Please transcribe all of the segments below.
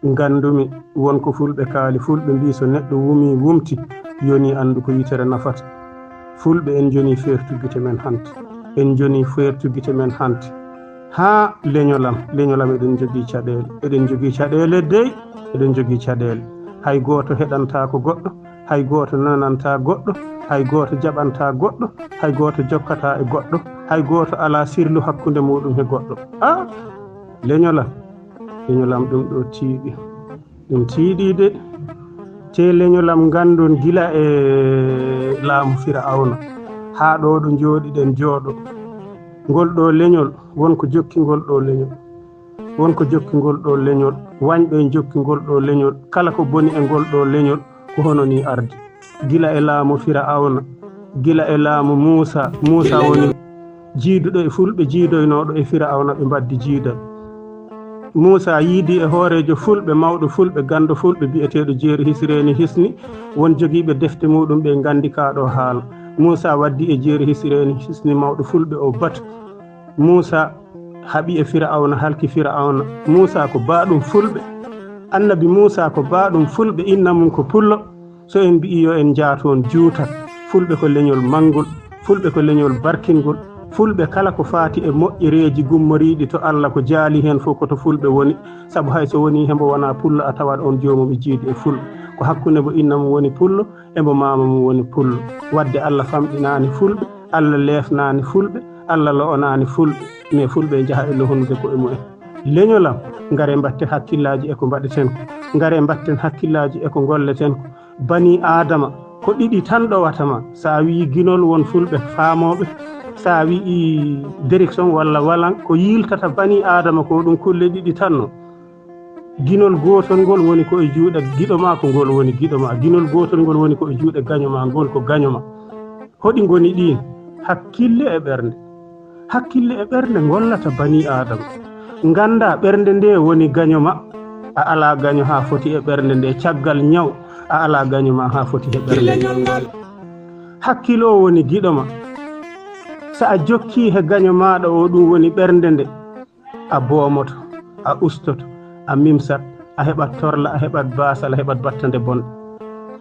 gandumi wonko fulɓe kaali. Fulɓe mbi so neɗɗo wumi wumti yoni andu ko yitere nafata. Fulɓe en joni fertugite men hante, en joni fertugite men hante ha leñolam eɗen jogii caɗele, eɗen jogii caɗele dey, eɗen jogii caɗele. Hay goto heɗanta ko goɗɗo, hay goto nananta goɗɗo, hay goto jaɓanta goɗɗo, hay goto jokkata e goɗɗo, hay goto ala sirlu hakkunde muɗum e goɗɗo. leñolam ɗum ɗo tiiɗi, ɗum tiiɗi de. te leñolam gandon gila e laamu Firawna ha ɗo ɗo jooɗiɗen jooɗo. Ngol ɗo leñol wonko jokkingol ɗo leñol, wonko jokkingol ɗo leñol, wañɓe jokkingol ɗo leñol. Kala ko boni e ngol ɗo leñol ko hono ni ardi. Gila e laamu Firawna, gila e laamu Musa woni jiiduɗo e fulɓe jiidoynoɗo e Firawna ɓe mbaddi jiida. Musa yiidi e hoorejo fulɓe, mawɗo fulɓe, gando fulɓe bi'eteɗo jeeri hisireni hisni, won jogiiɓe defte muɗum ɓe gandi kaɗo haala. Musa waddi e jeeri hisireni hisni mawɗo fulɓe o batu. Musa haɓi e Firawna, halki Firawna. Musa ko baɗum fulɓe, annabi Musa ko baɗum fulɓe, inna mum ko pullo. So en mbi'i yo en jaaton juutat. Fulɓe ko leñol mangol, fulɓe ko leñol barkingol. Fulɓe kala ko faati e moƴƴereji gummoriɗi to Allah ko jaali hen fof koto fulɓe woni. Sabu hay so woni hembo wona pullo a tawat on jomum e jiidi e fulɓe. Ko hakkunde mo inna mum woni pullo e mo mama mum woni pullo. Wadde Allah famɗinani fulɓe, Allah leefnani fulɓe, Allah lo'onani fulɓe, mais fulɓe jaha e lohonude ko e mumen. Leñolam ngare mbatten hakkillaji eko mbaɗeten ko, ngare mbatten hakkillaji eko golleten ko. Bani Adama ko ɗiɗi tan ɗowatama. Sa wi ginol won fulɓe faamoɓe, sa wi'i direction walla walan ko yiltata bani Adama ko ɗum kulle ɗiɗi tan no. Ginol gotol ngol woni ko e juuɗe giɗo ma, ko ngol woni giɗo ma. Ginol gotol ngol woni ko e juuɗe gaño ma, ngol ko gaño ma. Hoɗi goni ɗin? Hakkille e ɓernde. Hakkille e ɓernde gollata bani Adama. Ganda ɓernde nde woni gaño ma, a ala gaño ha foti e ɓernde nde. Caggal ñaw a ala gaño ma ha foti e ɓernde nde. Hakkilo o woni giɗo ma. Sa a jokki he gaño maɗa o ɗum woni ɓernde nde, a boomoto, a ustoto, a mimsat, a heɓat torla, a heɓat basal, a heɓat battande bonɗe.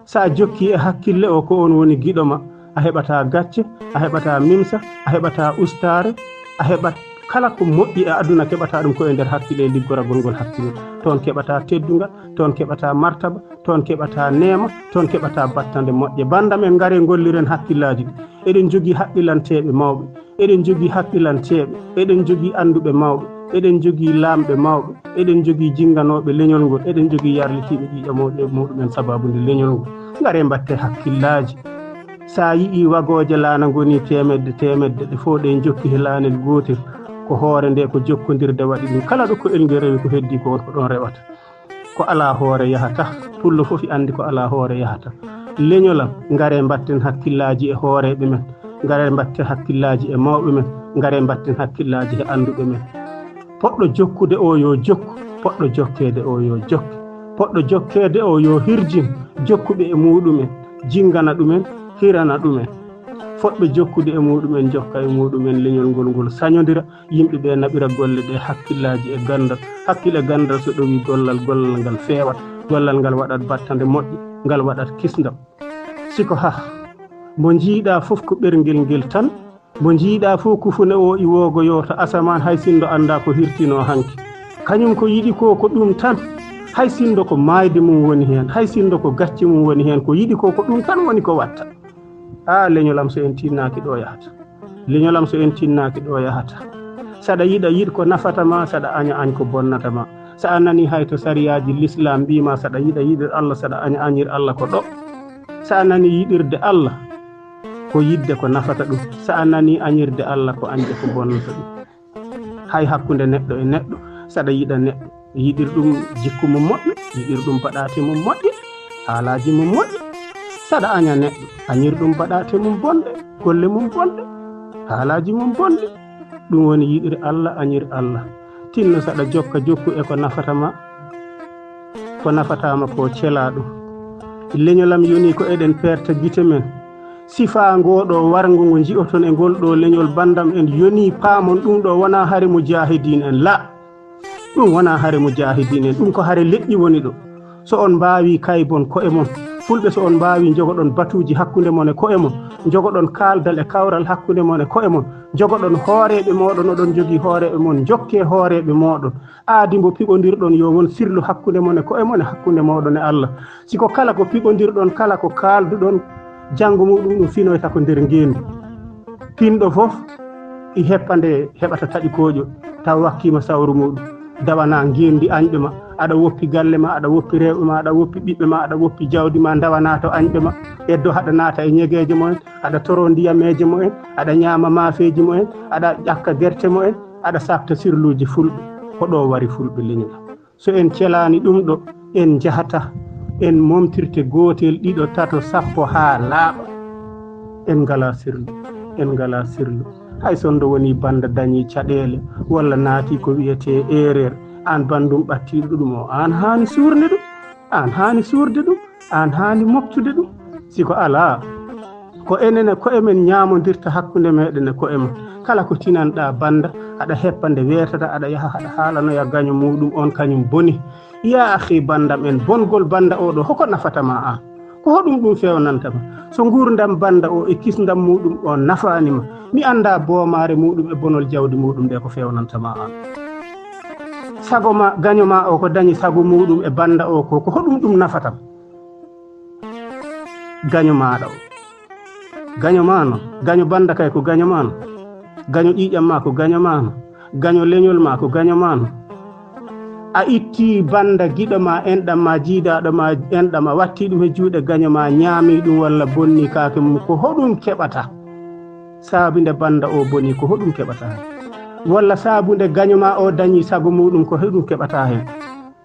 Sa a jokki e hakkille o ko on woni giɗo ma, a heɓata gacce, a heɓata mimsa, a heɓata ustare, a heɓat kala ko moƴƴi e aduna keɓata ɗum ko e nder hakkille liggoragol ngol hakkille. Toon keɓata teddungal, toon keɓata martaba, toon keɓata neema, toon keɓata battande moƴƴe. Banda men ngare golliren hakkillaji ɗi. Eɗen jogii haqqilanteɓe mawɓe, eɗen jogii haqqilanteɓe, eɗen jogii anduɓe mawɓe, eɗen jogii laamɓe mawɓe, eɗen jogii jinganoɓe leñol ngol, eɗen jogii yarlitiɓe ƴiƴamoɓe muɗumen sababude leñol ngol. Ngare mbatte hakkillaji. Sa yii wagoje laana goni temedde ɗe fof ɗen jokki he laanel gotel, ko hoore nde ko jokkodirde waɗi ɗum. Kala ɗo ko elnge rewi ko heddi ko wonko ɗon rewata. Ko ala hoore yahata, pullo fof andi ko ala hoore yahata. Leñolam ngare mbatten hakkillaji e hooreɓe men, ngare mbatten hakkillaji e mawɓe men, ngare mbatten hakkillaji e anduɓe men. Poɗɗo jokkude o yo jokku, poɗɗo jokkede o yo jokke, poɗɗo jokkede o yo hirjin jokkuɓe e muɗumen, jingana ɗumen, hirana ɗumen. Foɗɓe jokkude e muɗumen jokka e muɗumen. Leñol ngol sañodira, yimɓe ɓe naɓira golle ɗe hakkillaji e gandal. Hakkille gandal so ɗowi gollal ngal feewat, gollal ngal waɗat battande moƴƴe, ngal waɗat kisdam. Siko mo jiiɗa fof ko ɓerngel ngel tan, mo jiiɗa fof kufune o iwogo yota asaman, hay sindo anda ko hirtino hanki. Kañum ko yiɗi ko ɗum tan, hay sindo ko mayde mum woni hen, hay sindo ko gacce mum woni hen. Ko yiɗi ko ɗum tan woni ko watta. Leñolam so en tinnaki ɗo yahata, leñolam so en tinnaki ɗo yahata. Saɗa yiɗa yiɗ ko nafata ma, saɗa aña añ ko bonnata ma. Sa a nani hay to sariyaji l'islam mbima saɗa yiɗa yiɗir Allah, saɗa aña añir Allah ko ɗo. Sa a nani yiɗirde Allah ko yidde ko nafata ɗum, sa a nani añirde Allah ko añde ko bonnata ɗum. Hay hakkunde neɗɗo e neɗɗo, saɗa yiɗa neɗɗo yiɗir ɗum jikku mum moƴƴo, yiɗir ɗum baɗate mum moƴƴe, haalaji mum moƴƴe. Saɗa aña neɗɗo añir ɗum baɗate mum bonɗe, golle mum bonɗe, haalaji mum bonɗe. Ɗum woni yiɗir Allah, añir Allah. Tinno saɗa jokka jokku e ko nafatama, ko nafatama ko cela ɗum. Leñolam yoni ko eɗen perta gite men. Sifa ngoɗo warngu ngo ji'oton e ngol ɗo leñol bandam en yoni paamon ɗum ɗo wona hari mujahidin en la. ɗum wona hare mujahidin en ɗum ko hare leƴƴi woni ɗo so on mbawi kaybon ko'e mon fulɓe so on mbawi jogoɗon batuji hakkude mon e ko'e mon jogoɗon kaldal e kawral hakkude mon e ko'e mon jogoɗon hooreɓe moɗon oɗon jogui hooreɓe mon jokke hooreɓe moɗon aadi mbo piɓodirɗon yo won sirlu hakkude mon e ko'e mon e hakkude moɗon e Allah siko kala ko piɓodirɗon kala ko kalduɗon janggo muɗum ɗum finoyta ko nder ngendu pinɗo fof i heppande heɓata taƴikojo taw wakkima sawru muɗum dawana ngendi añɓe ma aɗa woppi galle ma aɗa woppi rewɓe ma aɗa woppi ɓiɓɓe ma aɗa woppi jawdi ma dawana to añɓe ma eddo haɗa naata e ñegeje mumen aɗa toro ndiyameje mumen aɗa ñaama maafeji mumen aɗa ƴakka gerte mumen aɗa sabta sirluji fulɓe ko ɗo wari fulɓe leñola so en celani ɗum ɗo en jahata en momtirte gotel ɗiɗo tato sappo ha laaɓa en ngala sirlu en ngala sirlu hay sondo woni banda dañi caɗele walla naati ko wiyete erreur an bandum ɓattiɗo ɗum o an hani surde ɗum an hani surde ɗum an hani moftude ɗum siko ala ko enen ko emen ñamodirta hakkude meɗen e ko emen kala ko tinanɗa banda aɗa heppa nde weetata aɗa yaha aɗa haalanoya gaño muɗum on kañum boni ya akhi bandam en bongol banda oɗo hoko nafatama an ko hoɗum ɗum fewnantama so gurdam banda o e kisdam muɗum o nafanima mi anda boomare muɗum e bonol jawdi muɗum nde ko fewnantama an sago ma gaño ma o ko dañi sago muɗum e banda o ko hoɗum ɗum nafatam gaño maɗa o gaño mano gaño banda kay ko gaño mano gaño ƴiƴam ma ko gaño mano gaño leñol ma ko gaño mano a itti banda giɗo ma enɗam ma jiidaɗo ma enɗam a watti ɗum e juuɗe gaño ma ñaami ɗum walla bonni kake mum ko hoɗum keɓata saabunde banda o boni ko hoɗum keɓata hen walla saabunde gaño ma o dañi sago muɗum ko hoɗum keɓata hen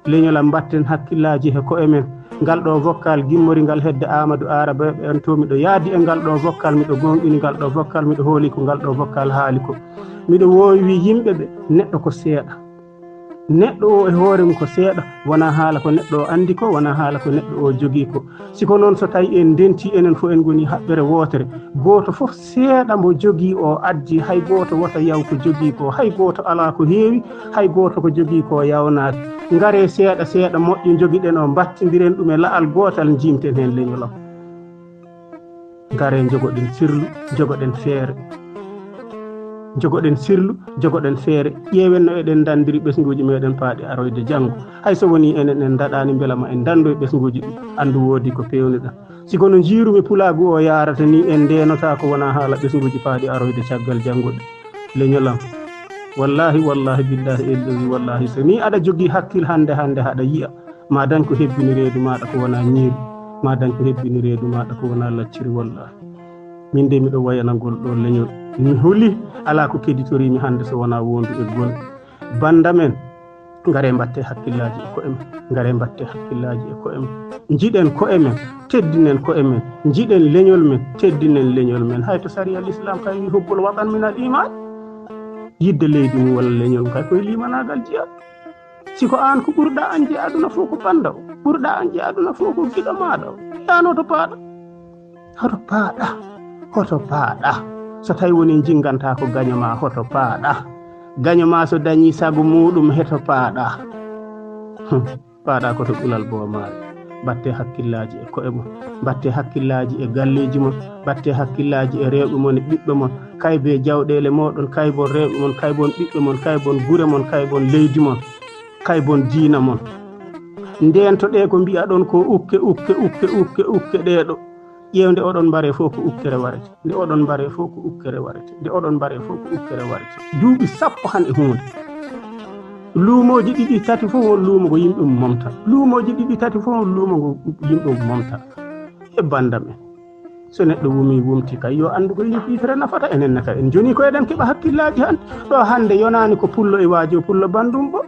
leñolam batten hakkillaji he ko emen ngal ɗo vocal gimmori ngal hedde Amadou Araba en to miɗo yaadi e ngal ɗo vocal miɗo gonɗini ngal ɗo vocal miɗo hooli ko ngal ɗo vocal haali ko miɗo wowi yimɓe ɓe neɗɗo ko seeɗa neɗɗo o e hoore mum ko seeɗa wona haala ko neɗɗo o andi ko wona haala ko neɗɗo o jogii ko siko noon so tawi en denti enen fof en goni haɓɓere wootere gooto fof seeɗa mbo jogii o addi hay gooto wota yaw ko jogii ko hay gooto alaa ko heewi hay gooto ko jogii ko yawnaade ngare seeɗa seeɗa moƴƴo jogiɗen o mbattidiren ɗum e la'al gootal jimten heen leñolam ngare jogoɗen sirlu jogoɗen feere jogoɗen sirlu jogoɗen feere ƴeewen no eɗen dandiri ɓesguji meɗen paaɗi aroyde janngo hay so woni enen en daɗani beela ma en dando e ɓesguji ɗum andu woodi ko pewniɗa siko no jiirumi pulaagu o yarata ni en ndenota ko wona haala ɓesguji paaɗi aroyde caggal janngoɗe leñolam wallahi wallahi billahi ellahi wallahi so ni aɗa jogii hakkil hande haɗa yiya ma dañ ko hebbini reedu maɗa ko wona ñiiru ma dañ ko hebbini reedu maɗa ko wona lacciri wallahi min de miɗo wayanagol ɗo leñol mi huli ala ko keditorimi hande so wona wondu e gon bandamen ngare mbatte hakkillaji e ko emen ngare mbatte hakkillaji e ko emen jiɗen ko emen teddinen ko emen jiɗen leñol men teddinen leñol men hay to sariya l'islam kay wi hubbul watan min al iman yidde leydi mum walla leñol kay koye limanagal jiyaɗo siko an ko ɓurɗa anje aduna fof ko banda o ɓurɗa anje aduna fof ko giɗo maɗa o yano to paaɗa hoto paaɗa so tawi woni jinganta ko gaño ma hoto paaɗa gaño ma so dañi sago muɗum heto paaɗa paaɗa koto ɓulal boomare batte hakkillaji e ko'e mon batte hakkillaji e galleji mon batte hakkillaji e rewɓe mon e ɓiɓɓe mon kaybe jawɗele moɗon kaybon rewɓe mon kaybon ɓiɓɓe mon kaybon gure mon kaybon leydi mon kaybon diina mon ndento ɗe ko mbiya ɗon ko ukke ɗeɗo ƴewde oɗon mbare fof ko ukkere warete nde oɗon mbare fof ko ukkere warete nde oɗon mbare fof ko ukkere warete duuɓi sappo han e hunde luumoji ɗiɗi tati fof won luumo ngo yimɓe mum momta luumoji ɗiɗi tati fof won luumo ngo yimɓe mum momta e bandam en so neɗɗo wumti kay yo andu ko yitere nafata enen kay en joni ko eɗen keɓa hakkillaji hande ɗo hande yonani ko pullo e waajo pullo bandum bo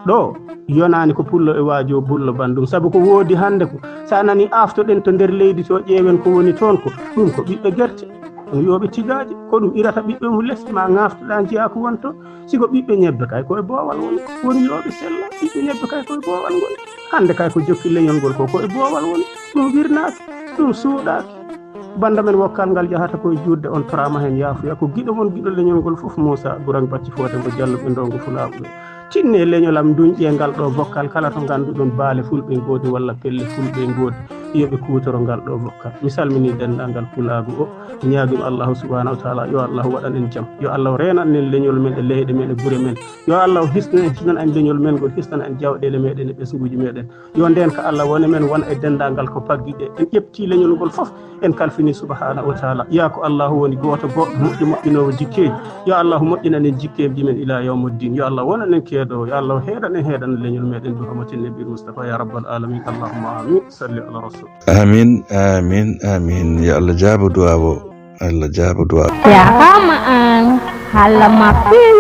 ɗo yonani ko pullo e waajo pullo bandum sabu ko woodi hande ko sa nani aftoɗen to nder leydi to ƴeewen ko woni toon ko ɗum ko ɓiɓɓe gerte ɗum yoɓe tigaji ko ɗum irata ɓiɓɓe mum less ma ngaftoɗa jiya ko wonto siko ɓiɓɓe ñebbe kay koye boowal woni yoɓe sella ɓiɓɓe ñebbe kay koye boowal ngoni hande kay ko jokki leñol ngol ko koye boowal woni ɗum wirnaki ɗum suuɗaki banda men wokkal ngal jahata koye juurde on torama hen yaafuya ko giɗo mon giɗo leñol ngol fof Moussa Bourang Bacci Fode mbo Diallo ɓe ndongo Fulaaɓe tinne leñolam duñƴe ngal ɗo vokkal kala to ngannduɗon baale fulɓe ngoodi walla pelle fulɓe ngoodi yoɓe kuutoro ngal ɗo vokkal mi salmini denndaangal pulaagu o ñaagim allahu subhanahu wa taala yo allahu waɗan en jam yo allah renan en leñol men e leyɗe men e gure men yo allah hisnan en leñol men ngol hisnan en jawɗele meɗen e ɓesguji meɗen yo nden ka allah woni men won e denndaangal ko paggiɗe en ƴefti leñol ngol fof en kalfini subhanahu wa taala ya ko allahu woni goto goɗɗo moƴƴi moƴƴinowo jikkeji yo allahu moƴƴinan en jikkeji men ila yawmuddin yo allah wonan en keeɗo yo allah heeɗan leñol meɗen bi rahmatin nabi mustafa ya rabbal alamin allahumma amin salli ala rasul amin amin amin ya allah jaabo duwawo allah jaabo duwawo ya kama an hala mapil